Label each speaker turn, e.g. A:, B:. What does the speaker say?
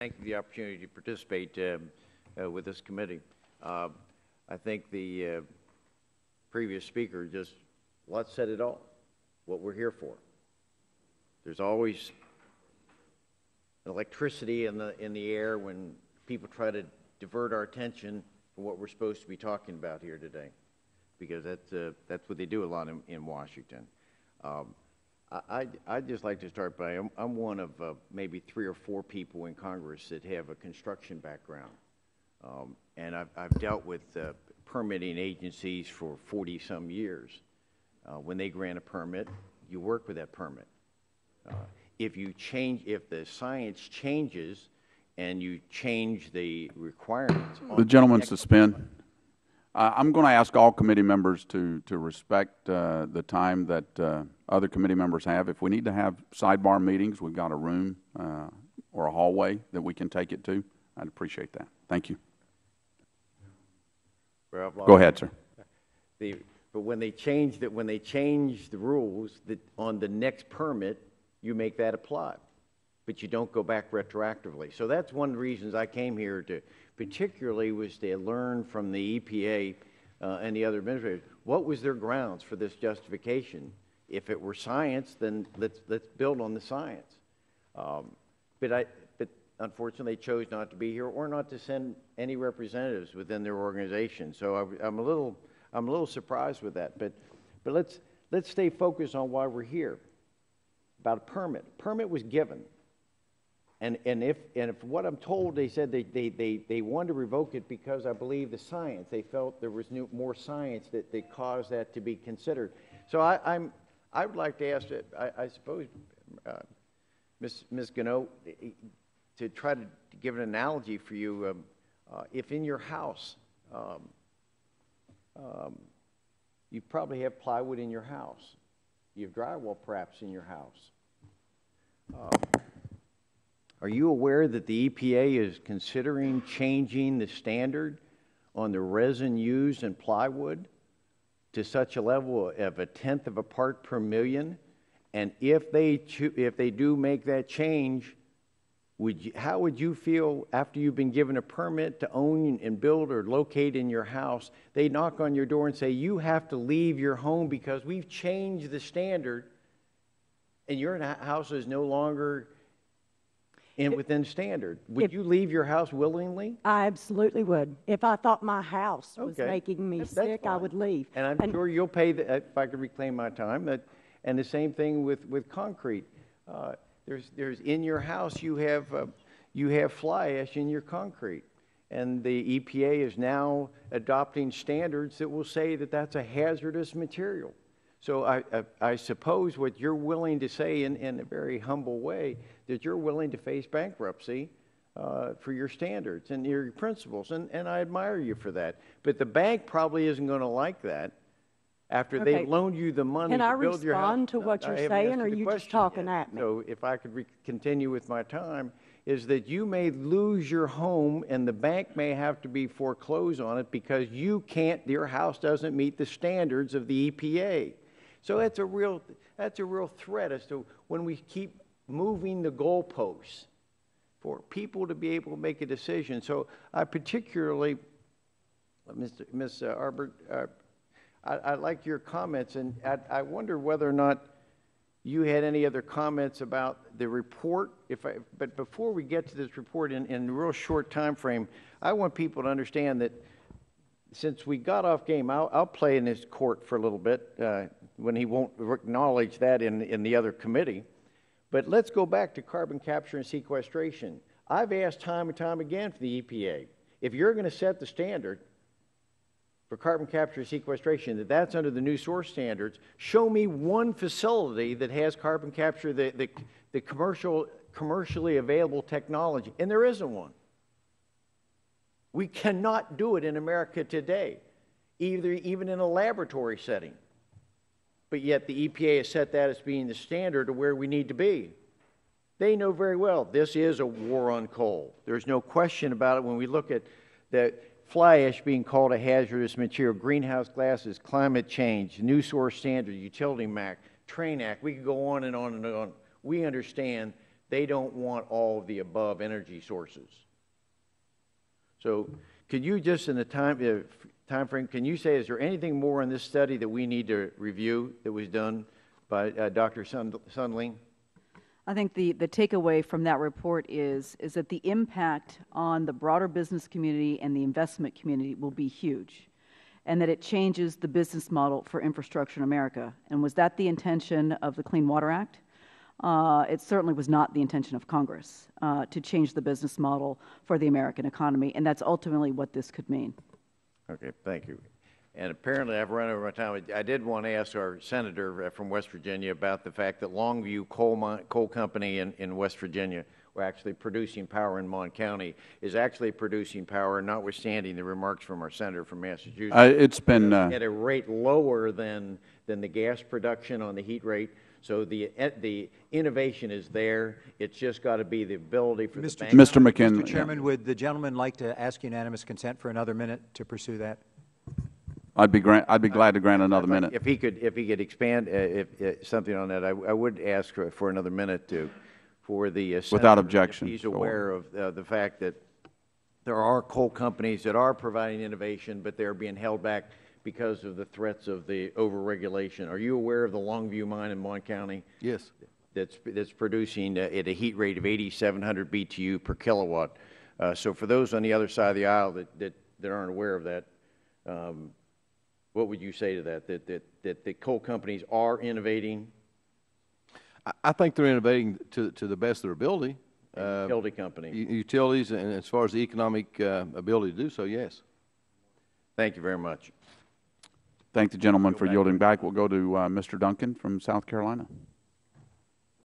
A: Thank you for the opportunity to participate with this committee. I think the previous speaker just said it all, what we're here for. There's always electricity in the air when people try to divert our attention from what we're supposed to be talking about here today, because that's what they do a lot in Washington. I'd just like to start by, I'm one of maybe 3 or 4 people in Congress that have a construction background. And I've dealt with permitting agencies for 40-some years. When they grant a permit, you work with that permit. If the science changes and you change the requirements.
B: The gentleman suspend. I'm going to ask all committee members to respect the time that other committee members have. If we need to have sidebar meetings, we've got a room or a hallway that we can take it to. I'd appreciate that. Thank you. Go ahead, sir.
A: But when they change the rules that on the next permit, you make that apply, but you don't go back retroactively. So that's one of the reasons I came here to, particularly, was to learn from the EPA and the other administrators, what was their grounds for this justification? If it were science, then let's build on the science. But unfortunately, they chose not to be here or not to send any representatives within their organization. So I'm a little surprised with that. But let's stay focused on why we're here. About a permit. Permit was given. And if what I'm told, they said they wanted to revoke it because I believe the science. They felt there was more science that caused that to be considered. So I would like to ask, I suppose, Ms. Gannot, to try to give an analogy for you. If in your house, you probably have plywood in your house. You have drywall perhaps in your house. Are you aware that the EPA is considering changing the standard on the resin used in plywood to such a level of 1/10 of a part per million? And if they do make that change, how would you feel after you've been given a permit to own and build or locate in your house? They knock on your door and say, you have to leave your home because we've changed the standard and your house is no longer within standard. Would you leave your house willingly?
C: I absolutely would. If I thought my house was making me sick, I would leave.
A: And I'm sure you'll pay, if I could reclaim my time, and the same thing with concrete. There's in your house you have fly ash in your concrete, and the EPA is now adopting standards that will say that that's a hazardous material. So I suppose what you're willing to say in a very humble way, that you're willing to face bankruptcy for your standards and your principles, and I admire you for that. But the bank probably isn't going to like that after they've loaned you the money to build your house.
C: Can I respond to what you're saying, or are you just talking at me?
A: So if I could continue with my time, is that you may lose your home and the bank may have to be foreclosed on it because your house doesn't meet the standards of the EPA. So that's a real threat as to when we keep moving the goalposts for people to be able to make a decision. So I particularly, Ms. Arbert, I like your comments, and I wonder whether or not you had any other comments about the report. But before we get to this report in a real short time frame, I want people to understand that since we got off game, I'll play in his court for a little bit when he won't acknowledge that in the other committee. But let's go back to carbon capture and sequestration. I've asked time and time again for the EPA, if you're going to set the standard for carbon capture and sequestration, that's under the new source standards, show me one facility that has carbon capture, the commercially available technology, and there isn't one. We cannot do it in America today, even in a laboratory setting. But yet the EPA has set that as being the standard of where we need to be. They know very well this is a war on coal. There's no question about it when we look at the fly ash being called a hazardous material, greenhouse gases, climate change, new source standard, utility MAC, Train Act. We could go on and on and on. We understand They don't want all of the above energy sources. So could you just in the time frame, can you say, is there anything more in this study that we need to review that was done by Dr. Sundling?
D: I think the takeaway from that report is that the impact on the broader business community and the investment community will be huge, and that it changes the business model for infrastructure in America. And was that the intention of the Clean Water Act? It certainly was not the intention of Congress to change the business model for the American economy, and that's ultimately what this could mean.
A: Okay, thank you. And apparently I've run over my time. I did want to ask our senator from West Virginia about the fact that Longview Coal Company in West Virginia, we're actually producing power in Mon County, is actually producing power, notwithstanding the remarks from our senator from Massachusetts.
B: It's been
A: at a rate lower than the gas production on the heat rate. So the innovation is there. It's just got to be the ability for the bank.
B: Mr. McKinley.
E: Mr. Chairman, would the gentleman like to ask unanimous consent for another minute to pursue that?
B: I'd be glad to grant another minute.
A: If he could expand something on that, I would ask for another minute for the senator,
B: without objection.
A: If he's aware of the fact that there are coal companies that are providing innovation, but they're being held back because of the threats of the overregulation. Are you aware of the Longview mine in Mon County?
F: Yes.
A: That's producing at a heat rate of 8,700 BTU per kilowatt. So for those on the other side of the aisle that aren't aware of that, what would you say to that? That the coal companies are innovating?
F: I think they're innovating to the best of their ability.
A: Utility companies.
F: Utilities, and as far as the economic ability to do so, yes.
A: Thank you very much.
B: Thank the gentleman for yielding back. We'll go to Mr. Duncan from South Carolina.